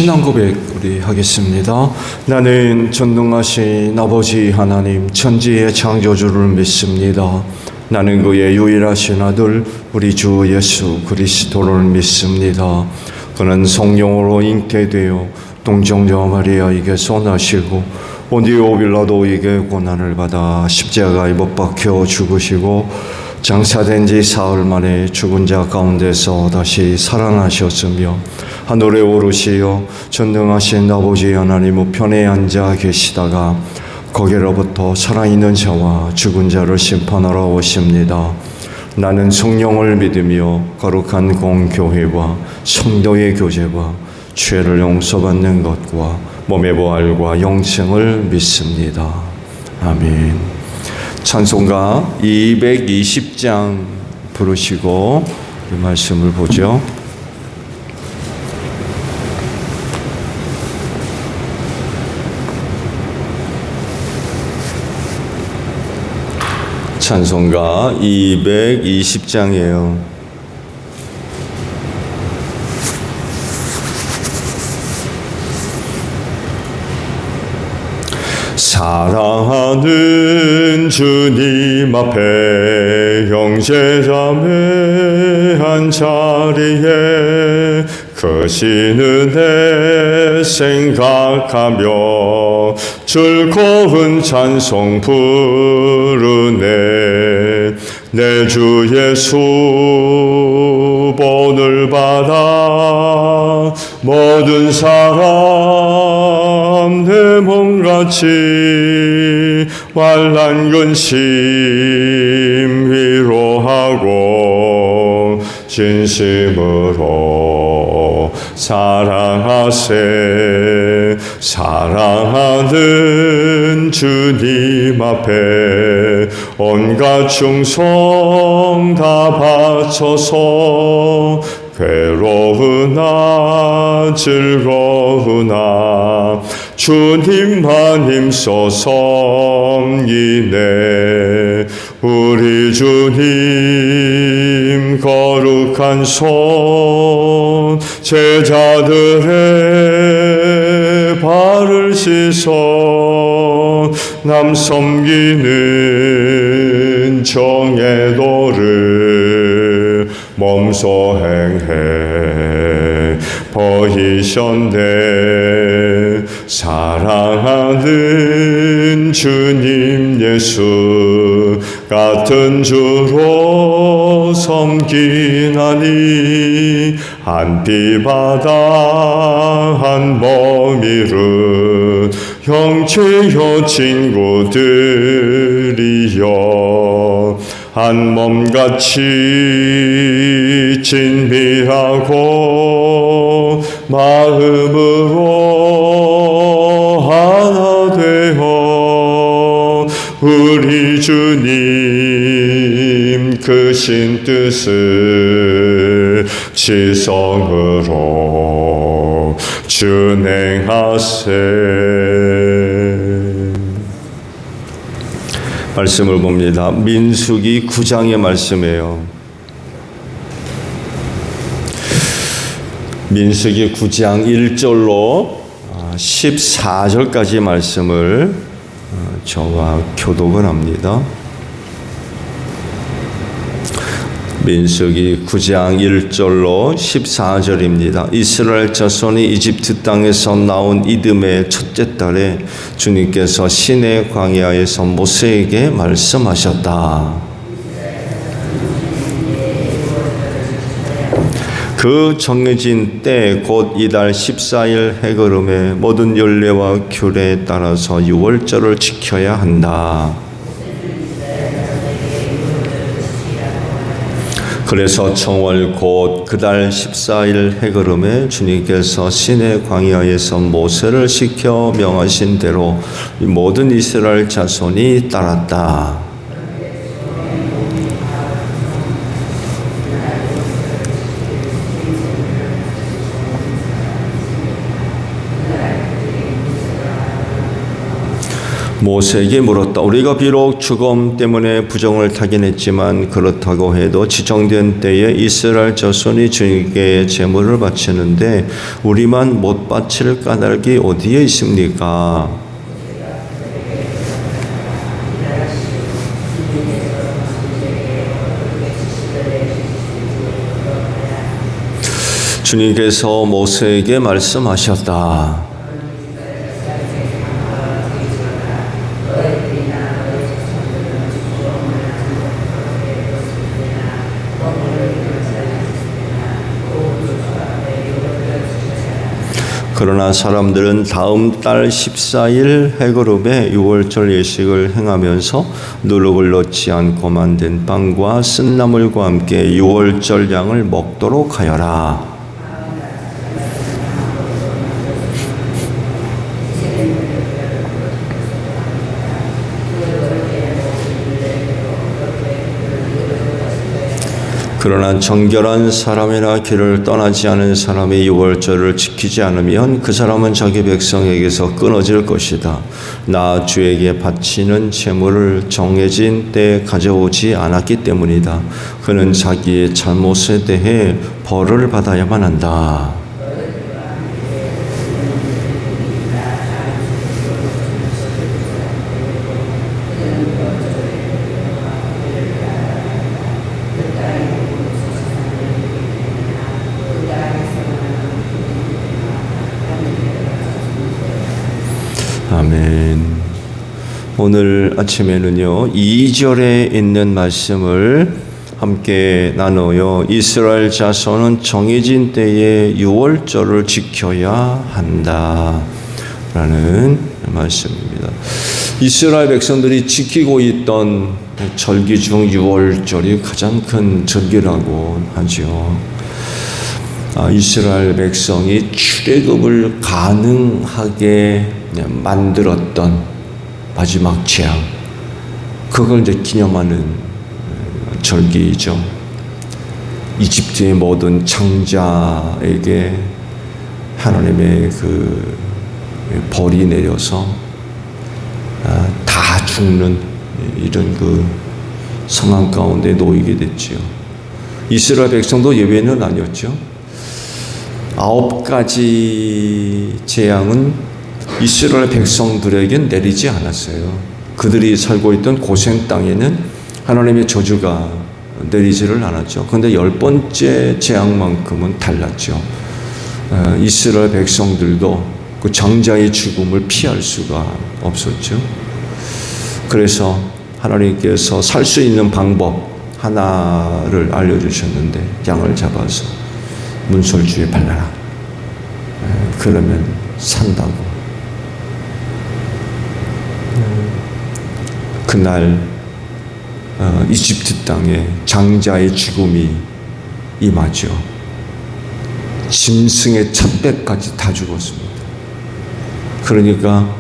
신앙 고백 우리 하겠습니다. 나는 전능하신 아버지 하나님 천지의 창조주를 믿습니다. 나는 그의 유일하신 아들 우리 주 예수 그리스도를 믿습니다. 그는 성령으로 잉태되어 동정녀 마리아에게서 나시고 본디오 빌라도에게 고난을 받아 십자가에 못 박혀 죽으시고 장사된 지 사흘 만에 죽은 자 가운데서 다시 살아나셨으며 하늘에 오르시어 전능하신 아버지 하나님 우편에 앉아 계시다가 거기로부터 살아있는 자와 죽은 자를 심판하러 오십니다. 나는 성령을 믿으며 거룩한 공교회와 성도의 교제와 죄를 용서받는 것과 몸의 부활과 영생을 믿습니다. 아멘. 찬송가 220장 부르시고 이 말씀을 보죠. 찬송가 220장이에요. 사랑하는 주님 앞에 형제자매 한 자리에 크신 은혜 생각하며 즐거운 찬송 부르네. 내 주 예수 본을 받아 모든 사람 내 몸같이 환난 근심 위로하고 진심으로 사랑하세. 사랑하는 주님 앞에 온갖 충성 다 바쳐서 괴로우나 즐거우나 주님만 힘써서 이네. 우리 주님 거룩한 손 제자들의 발을 씻어 남 섬기는 정의 도를 몸소 행해 보이셨네. 사랑하는 주님 예수 같은 주로 섬기나니 한 피바다 한 몸이릇 형제여 친구들이여 한 몸같이 진미하고 마음으로 하나 되어 우리 주님 크신 뜻을 지성으로 준행하세. 말씀을 봅니다. 민수기 9장의 말씀이에요. 민수기 9장 1절로 14절까지 말씀을 저와 교독을 합니다. 민수기 9장 1절로 14절입니다. 이스라엘 자손이 이집트 땅에서 나온 이듬해 첫째 달에 주님께서 시내 광야에서 모세에게 말씀하셨다. 그 정해진 때 곧 이달 14일 해걸음에 모든 율례와 규례에 따라서 유월절을 지켜야 한다. 그래서 정월 곧 그달 14일 해걸음에 주님께서 시내 광야에서 모세를 시켜 명하신 대로 모든 이스라엘 자손이 따랐다. 모세에게 물었다. 우리가 비록 죽음 때문에 부정을 타긴 했지만 그렇다고 해도 지정된 때에 이스라엘 자손이 주님께 제물을 바치는데 우리만 못 바칠 까닭이 어디에 있습니까? 주님께서 모세에게 말씀하셨다. 그러나 사람들은 다음 달 14일 해거름에 유월절 예식을 행하면서 누룩을 넣지 않고 만든 빵과 쓴나물과 함께 유월절 양을 먹도록 하여라. 그러나 정결한 사람이나 길을 떠나지 않은 사람이 유월절을 지키지 않으면 그 사람은 자기 백성에게서 끊어질 것이다. 나 주에게 바치는 제물을 정해진 때에 가져오지 않았기 때문이다. 그는 자기의 잘못에 대해 벌을 받아야만 한다. 아멘. 오늘 아침에는요 2절에 있는 말씀을 함께 나눠요. 이스라엘 자손은 정해진 때에 유월절을 지켜야 한다 라는 말씀입니다. 이스라엘 백성들이 지키고 있던 절기 중 유월절이 가장 큰 절기라고 하죠. 이스라엘 백성이 출애굽을 가능하게 만들었던 마지막 재앙, 그걸 이제 기념하는 절기이죠. 이집트의 모든 장자에게 하나님의 그 벌이 내려서 다 죽는 이런 그 상황 가운데 놓이게 됐지요. 이스라엘 백성도 예외는 아니었죠. 9가지 재앙은 이스라엘 백성들에겐 내리지 않았어요. 그들이 살고 있던 고센 땅에는 하나님의 저주가 내리지를 않았죠. 그런데 10번째 재앙만큼은 달랐죠. 이스라엘 백성들도 그 장자의 죽음을 피할 수가 없었죠. 그래서 하나님께서 살 수 있는 방법 하나를 알려주셨는데, 양을 잡아서 문설주에 발라라. 그러면 산다고. 그날 이집트 땅에 장자의 죽음이 임하죠. 짐승의 찻배까지 다 죽었습니다. 그러니까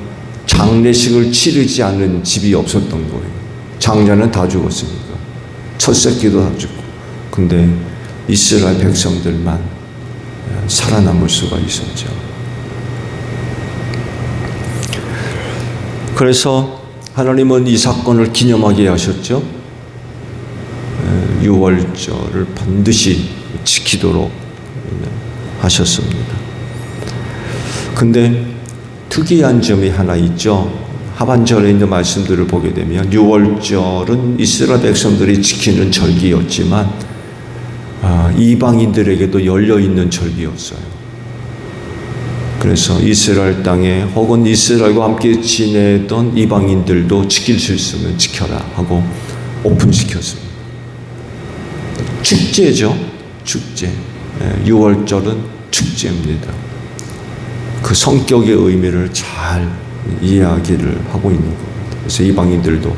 장례식을 치르지 않은 집이 없었던 거예요. 장자는 다 죽었으니까. 첫 새끼도 다 죽고. 근데 이스라엘 백성들만 살아남을 수가 있었죠. 그래서 하나님은 이 사건을 기념하게 하셨죠. 유월절을 반드시 지키도록 하셨습니다. 근데 특이한 점이 하나 있죠. 하반절에 있는 말씀들을 보게 되면 유월절은 이스라엘 백성들이 지키는 절기였지만 이방인들에게도 열려있는 절기였어요. 그래서 이스라엘 땅에 혹은 이스라엘과 함께 지내던 이방인들도 지킬 수 있으면 지켜라 하고 오픈시켰습니다. 축제죠. 축제. 유월절은 축제입니다. 그 성격의 의미를 잘 이야기를 하고 있는 겁니다. 그래서 이방인들도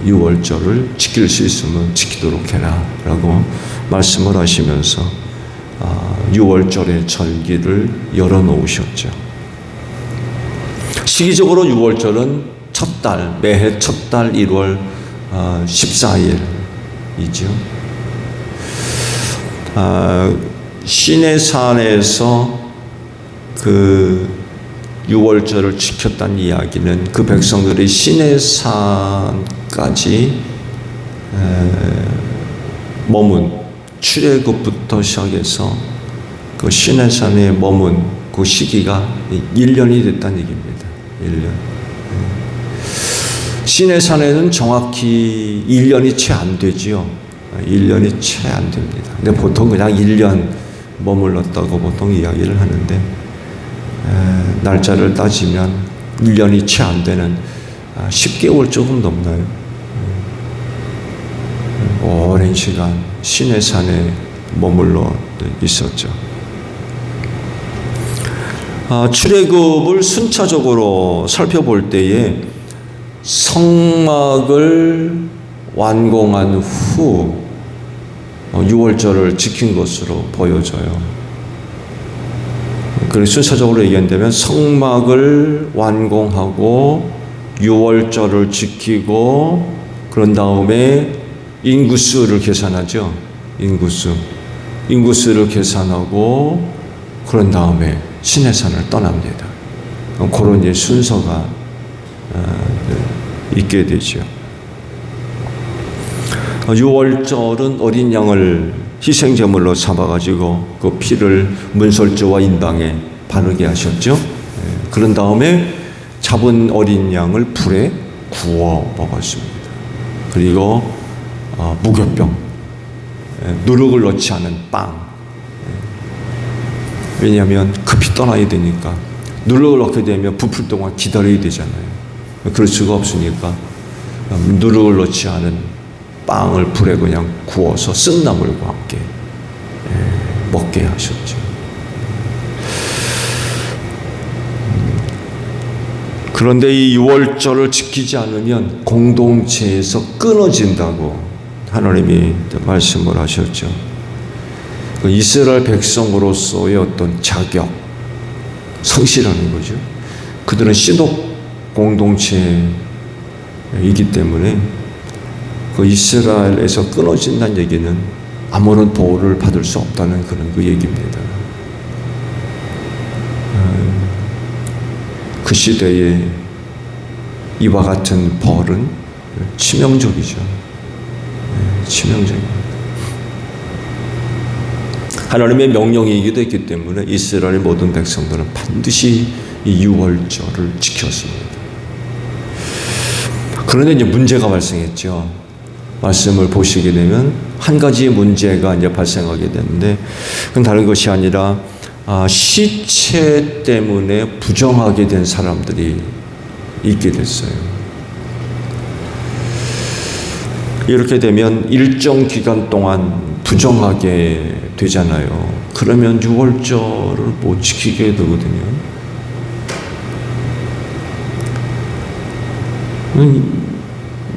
유월절을 지킬 수 있으면 지키도록 해라 라고 말씀을 하시면서 유월절의 절기를 열어놓으셨죠. 시기적으로 유월절은 첫 달, 매해 첫 달 1월 14일이죠. 시내산에서 그 유월절을 지켰다는 이야기는 그 백성들이 시내산까지 머문 출애굽부터 시작해서 그 시내산에 머문 그 시기가 1년이 됐다는 얘기입니다. 1년. 시내산에는 정확히 1년이 채 안 되지요. 1년이 채 안 됩니다. 근데 보통 그냥 1년 머물렀다고 보통 이야기를 하는데 날짜를 따지면 1년이 채 안 되는 10개월 조금 넘나요? 오랜 시간 시내산에 머물러 있었죠. 출애굽을 순차적으로 살펴볼 때에 성막을 완공한 후 6월절을 지킨 것으로 보여져요. 그리고 순차적으로 얘기한다면 성막을 완공하고 6월절을 지키고 그런 다음에 인구수를 계산하죠. 인구수를 계산하고 그런 다음에 시내산을 떠납니다. 그런 이제 순서가 있게 되죠. 6월절은 어린 양을 희생제물로 삼아가지고 그 피를 문설주와 인방에 바르게 하셨죠. 그런 다음에 잡은 어린 양을 불에 구워 먹었습니다. 그리고 무교병, 누룩을 넣지 않은 빵. 왜냐하면 급히 떠나야 되니까 누룩을 넣게 되면 부풀 동안 기다려야 되잖아요. 그럴 수가 없으니까 누룩을 넣지 않은 빵을 불에 그냥 구워서 쓴나물과 함께 먹게 하셨죠. 그런데 이 6월절을 지키지 않으면 공동체에서 끊어진다고 하나님이 말씀을 하셨죠. 이스라엘 백성으로서의 어떤 자격, 성실하는 거죠. 그들은 신독 공동체이기 때문에 그 이스라엘에서 끊어진다는 얘기는 아무런 보호를 받을 수 없다는 그런 그 얘기입니다. 그 시대에 이와 같은 벌은 치명적이죠. 치명적입니다. 하나님의 명령이기도 했기 때문에 이스라엘 모든 백성들은 반드시 이 유월절을 지켰습니다. 그런데 이제 문제가 발생했죠. 말씀을 보시게 되면 한 가지 문제가 이제 발생하게 되는데 그건 다른 것이 아니라 시체 때문에 부정하게 된 사람들이 있게 됐어요. 이렇게 되면 일정 기간 동안 부정하게 되잖아요. 그러면 6월절을 못 지키게 되거든요.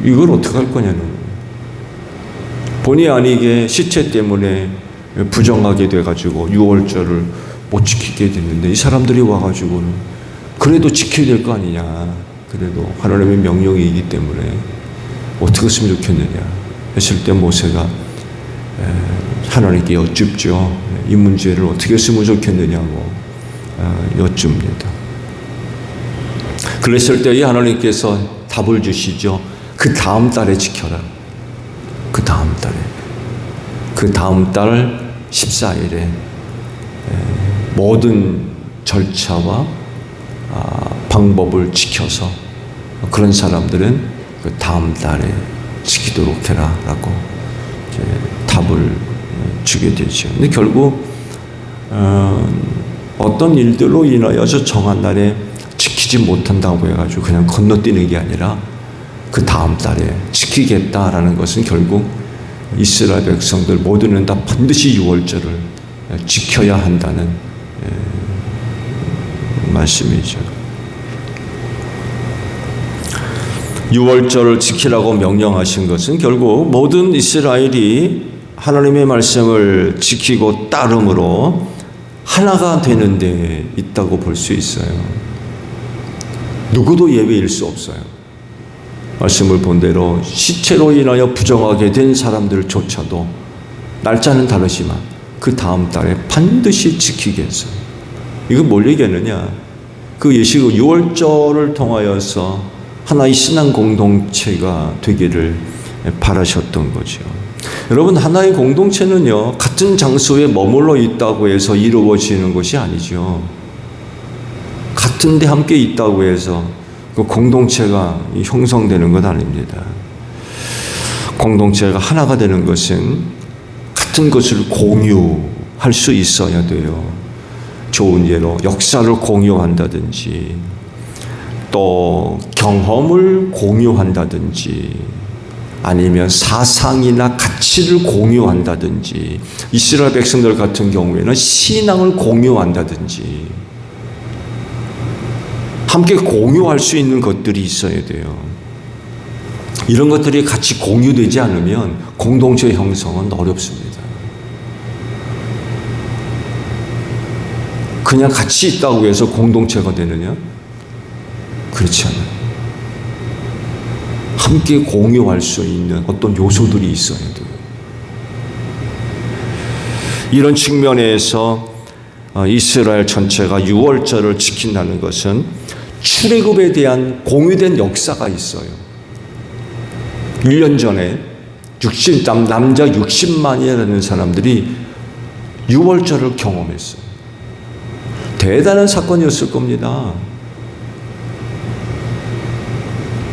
이걸 어떻게 할 거냐는 본의 아니게 시체 때문에 부정하게 돼가지고 6월절을 못 지키게 됐는데 이 사람들이 와가지고는 그래도 지켜야 될 거 아니냐. 그래도 하나님의 명령이기 때문에 어떻게 했으면 좋겠느냐 했을 때 모세가 하나님께 여쭙죠. 이 문제를 어떻게 했으면 좋겠느냐고 여쭙니다. 그랬을 때 하나님께서 답을 주시죠. 그 다음 달에 지켜라. 그 다음 달에. 그 다음 달 14일에 모든 절차와 방법을 지켜서 그런 사람들은 그 다음 달에 지키도록 해라 라고 이제 답을 주게 되죠. 근데 결국 어떤 일들로 인하여 저 정한 날에 지키지 못한다고 해가지고 그냥 건너뛰는 게 아니라 그 다음 달에 지키겠다라는 것은 결국 이스라엘 백성들 모두는 다 반드시 6월절을 지켜야 한다는 말씀이죠. 6월절을 지키라고 명령하신 것은 결국 모든 이스라엘이 하나님의 말씀을 지키고 따름으로 하나가 되는 데 있다고 볼 수 있어요. 누구도 예외일 수 없어요. 말씀을 본 대로 시체로 인하여 부정하게 된 사람들조차도 날짜는 다르지만 그 다음 달에 반드시 지키게 했어요. 이거 뭘 얘기하느냐? 그 예식 유월절을 통하여서 하나의 신앙 공동체가 되기를 바라셨던 거죠. 여러분, 하나의 공동체는요, 같은 장소에 머물러 있다고 해서 이루어지는 것이 아니죠. 같은 데 함께 있다고 해서 그 공동체가 형성되는 것 아닙니다. 공동체가 하나가 되는 것은 같은 것을 공유할 수 있어야 돼요. 좋은 예로 역사를 공유한다든지, 또 경험을 공유한다든지, 아니면 사상이나 가치를 공유한다든지, 이스라엘 백성들 같은 경우에는 신앙을 공유한다든지, 함께 공유할 수 있는 것들이 있어야 돼요. 이런 것들이 같이 공유되지 않으면 공동체 형성은 어렵습니다. 그냥 같이 있다고 해서 공동체가 되느냐? 그렇지 않아요. 함께 공유할 수 있는 어떤 요소들이 있어야 돼요. 이런 측면에서 이스라엘 전체가 유월절을 지킨다는 것은 출애굽에 대한 공유된 역사가 있어요. 1년 전에 남자 60만이라는 사람들이 유월절을 경험했어요. 대단한 사건이었을 겁니다.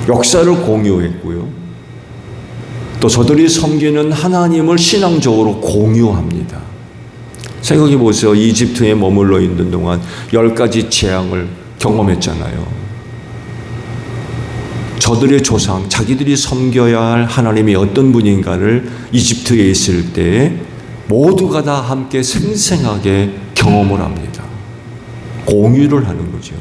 역사를 공유했고요. 또 저들이 섬기는 하나님을 신앙적으로 공유합니다. 생각해 보세요. 이집트에 머물러 있는 동안 10가지 재앙을 경험했잖아요. 저들의 조상, 자기들이 섬겨야 할 하나님이 어떤 분인가를 이집트에 있을 때 모두가 다 함께 생생하게 경험을 합니다. 공유를 하는 거죠.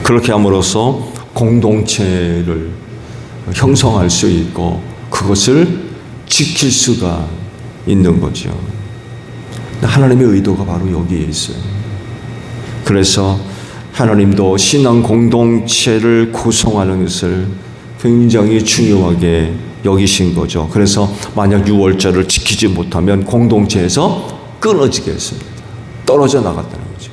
그렇게 함으로써 공동체를 형성할 수 있고 그것을 지킬 수가 있는 거죠. 하나님의 의도가 바로 여기에 있어요. 그래서 하나님도 신앙 공동체를 구성하는 것을 굉장히 중요하게 여기신 거죠. 그래서 만약 유월절을 지키지 못하면 공동체에서 끊어지게 했습니다. 떨어져 나갔다는 거죠.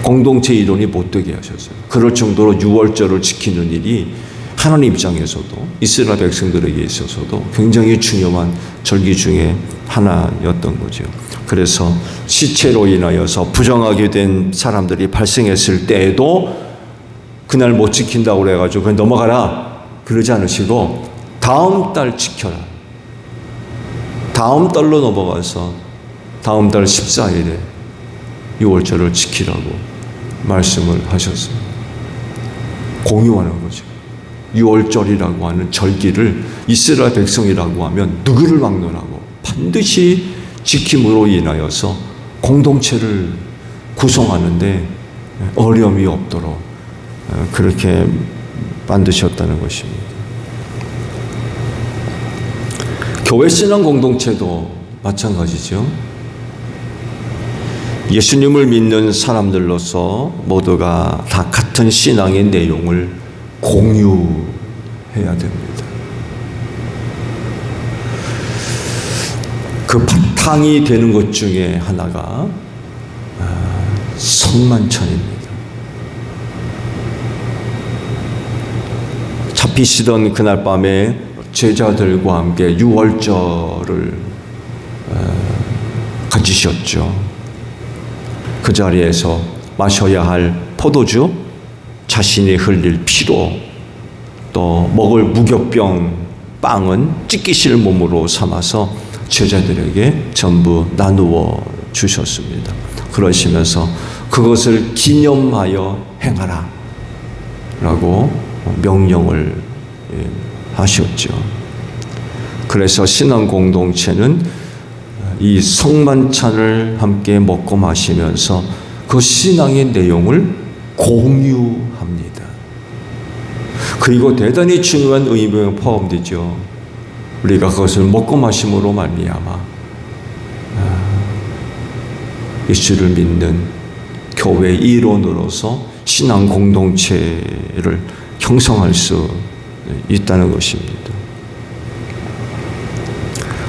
공동체 이론이 못되게 하셨어요. 그럴 정도로 유월절을 지키는 일이 하나님 입장에서도 이스라엘 백성들에게 있어서도 굉장히 중요한 절기 중에 하나였던 거죠. 그래서 시체로 인하여서 부정하게 된 사람들이 발생했을 때에도 그날 못 지킨다고 그래가지고 그냥 넘어가라 그러지 않으시고 다음 달 지켜라. 다음 달로 넘어가서 다음 달 14일에 유월절을 지키라고 말씀을 하셨어요. 공유하는 거죠. 유월절이라고 하는 절기를 이스라엘 백성이라고 하면 누구를 막론하고 반드시 지킴으로 인하여서 공동체를 구성하는데 어려움이 없도록 그렇게 만드셨다는 것입니다. 교회 신앙 공동체도 마찬가지죠. 예수님을 믿는 사람들로서 모두가 다 같은 신앙의 내용을 공유해야 됩니다. 그 바탕이 되는 것 중에 하나가 성만찬입니다. 잡히시던 그날 밤에 제자들과 함께 유월절을 가지셨죠. 그 자리에서 마셔야 할 포도주, 자신이 흘릴 피로, 또 먹을 무교병 빵은 찢기실 몸으로 삼아서 제자들에게 전부 나누어 주셨습니다. 그러시면서 그것을 기념하여 행하라 라고 명령을 하셨죠. 그래서 신앙 공동체는 이 성만찬을 함께 먹고 마시면서 그 신앙의 내용을 공유합니다. 그리고 대단히 중요한 의미가 포함되죠. 우리가 그것을 먹고 마심으로 말미암아 예수를 믿는 교회 일원으로서 신앙 공동체를 형성할 수 있다는 것입니다.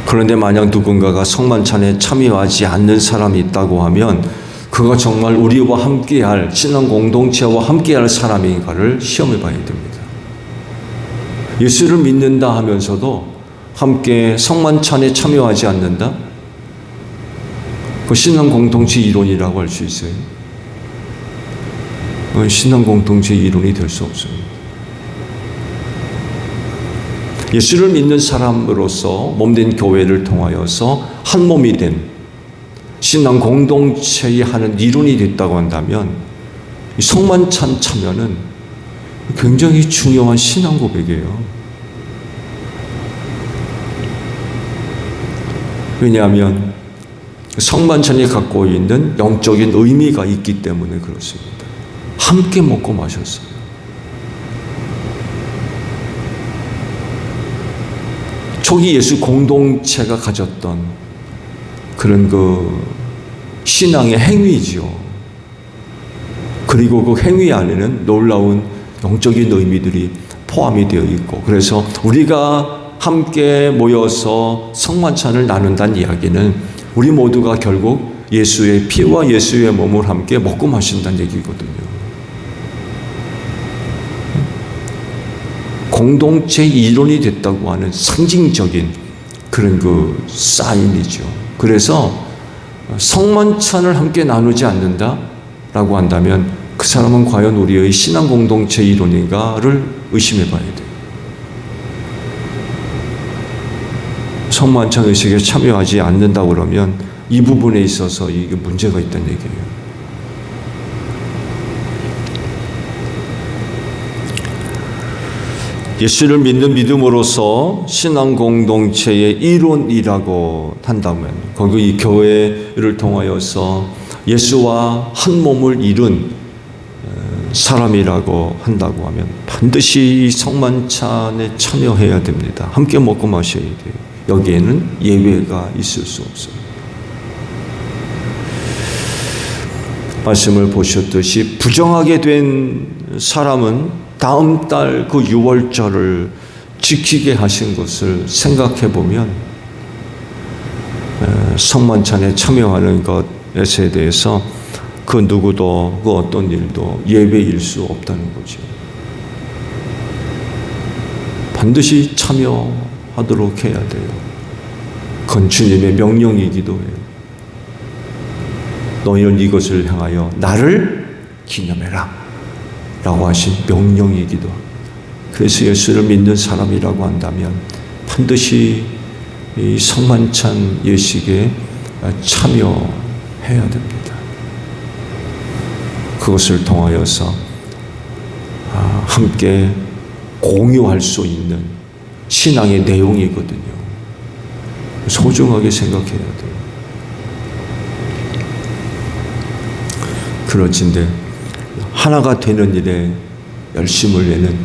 그런데 만약 누군가가 성만찬에 참여하지 않는 사람이 있다고 하면 그가 정말 우리와 함께할 신앙 공동체와 함께할 사람인가를 시험해 봐야 됩니다. 예수를 믿는다 하면서도 함께 성만찬에 참여하지 않는다? 그 신앙 공동체 이론이라고 할 수 있어요. 신앙 공동체 이론이 될 수 없습니다. 예수를 믿는 사람으로서 몸된 교회를 통하여서 한 몸이 된 신앙 공동체의 하는 이론이 됐다고 한다면 이 성만찬 참여는 굉장히 중요한 신앙 고백이에요. 왜냐하면 성만찬이 갖고 있는 영적인 의미가 있기 때문에 그렇습니다. 함께 먹고 마셨어요. 초기 예수 공동체가 가졌던 그런 그 신앙의 행위지요. 그리고 그 행위 안에는 놀라운 영적인 의미들이 포함이 되어 있고, 그래서 우리가 함께 모여서 성만찬을 나눈다는 이야기는 우리 모두가 결국 예수의 피와 예수의 몸을 함께 먹고 마신다는 얘기거든요. 공동체 이론이 됐다고 하는 상징적인 그런 그 사인이죠. 그래서 성만찬을 함께 나누지 않는다라고 한다면 그 사람은 과연 우리의 신앙 공동체 이론인가를 의심해 봐야 돼요. 성만찬 의식에 참여하지 않는다 그러면 이 부분에 있어서 이게 문제가 있다는 얘기예요. 예수를 믿는 믿음으로서 신앙 공동체의 이론이라고 한다면, 거기 이 교회를 통하여서 예수와 한 몸을 이룬 사람이라고 한다고 하면 반드시 성만찬에 참여해야 됩니다. 함께 먹고 마셔야 돼요. 여기에는 예외가 있을 수 없어요. 말씀을 보셨듯이 부정하게 된 사람은 다음 달 그 6월절을 지키게 하신 것을 생각해 보면 성만찬에 참여하는 것에 대해서 그 누구도 그 어떤 일도 예외일 수 없다는 거죠. 반드시 참여하도록 해야 돼요. 그건 주님의 명령이기도 해요. 너희는 이것을 향하여 나를 기념해라 라고 하신 명령이기도 합니다. 그래서 예수를 믿는 사람이라고 한다면 반드시 이 성만찬 예식에 참여해야 됩니다. 그것을 통하여서 함께 공유할 수 있는 신앙의 내용이거든요. 소중하게 생각해야 돼요. 그렇진데 하나가 되는 일에 열심을 내는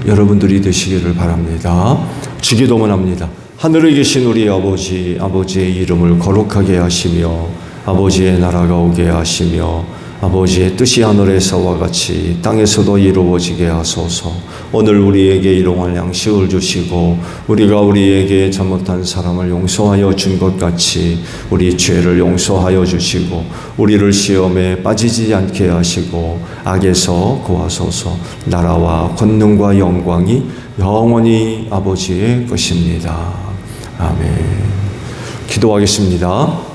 여러분들이 되시기를 바랍니다. 주기도문 합니다. 하늘에 계신 우리 아버지, 아버지의 이름을 거룩하게 하시며 아버지의 나라가 오게 하시며 아버지의 뜻이 하늘에서와 같이 땅에서도 이루어지게 하소서. 오늘 우리에게 일용할 양식을 주시고 우리가 우리에게 잘못한 사람을 용서하여 준 것 같이 우리 죄를 용서하여 주시고 우리를 시험에 빠지지 않게 하시고 악에서 구하소서. 나라와 권능과 영광이 영원히 아버지의 것입니다. 아멘. 기도하겠습니다.